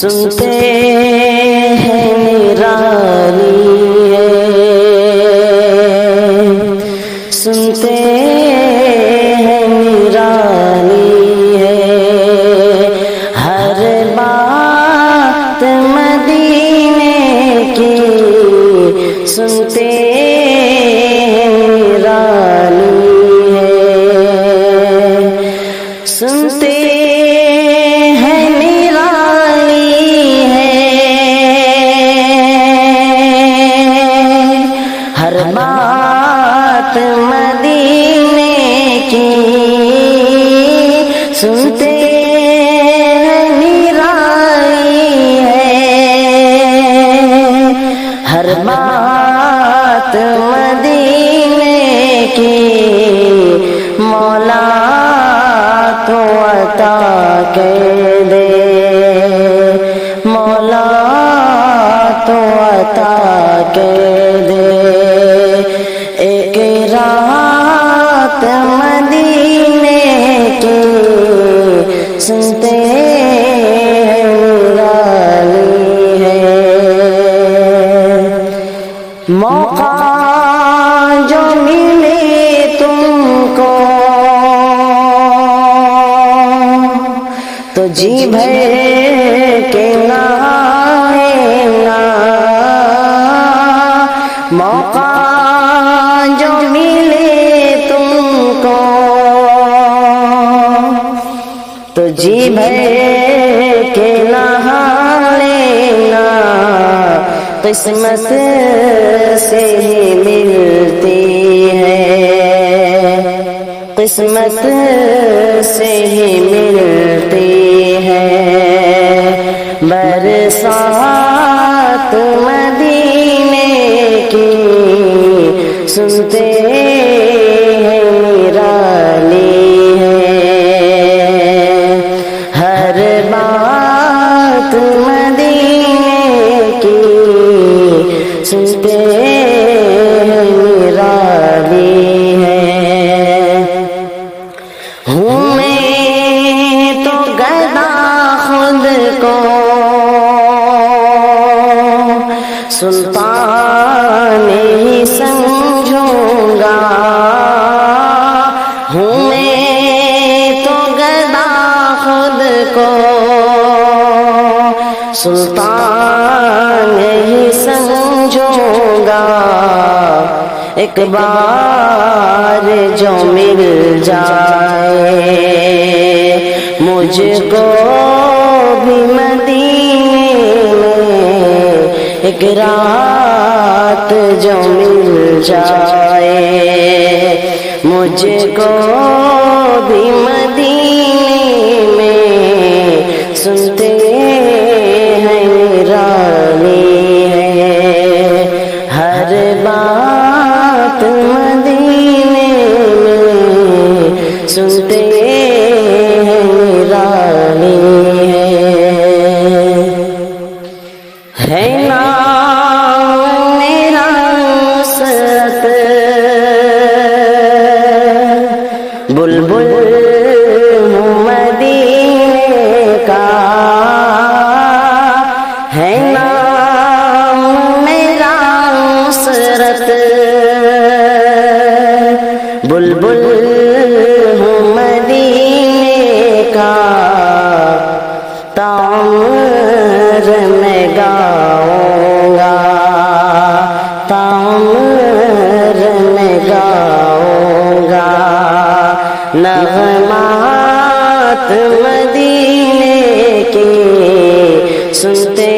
سنتے ہیں نرالی ہے، سنتے ہیں نرالی ہے، ہر بات مدینے کی سنتے ہیں نرالی ہے، سنتے ہر بات مدینے کی سنتے ہیں نرالی ہے، ہر بات مدینے کی مولا تو عطا کر دے، مولا تو عطا کر دے، ایک رات مدینے کی سنتے ہیں نرالی ہے، موقع جو ملے تم کو تو جی بھر کے نہائے گا، موقع جو ملے تم کو تو جی بھر کے نہا لینا، قسمت سے ہی ملتی ہے، قسمت سے ہی ملتی ہے، برسات مدینے کی سنتے ہیں نرالی ہے، ہر بات مدینے کی سنتے ہیں نرالی ہے، ہوں میں تو گدا خود کو سلطان ہی سمجھوں گا، ہوں میں تو گدا خود کو سلطان ہی سمجھوں گا، ایک بار جو مل جائے مجھ کو بھی مدینے میں، ایک رات جو مل جائے مجھ کو بھی مدینے میں، سنتے ہیں نرالی ہے، ہر بات مدینے میں سنتے ہیں نرالی ہے نام میرا نصرت، بلبل ہوں مدینے کا، ہے نام میرا نصرت، بلبل ہوں مدینے کا، تعمر میں گاؤں گا، تعمر میں گاؤں گا، نغمات مدینے کی سنتے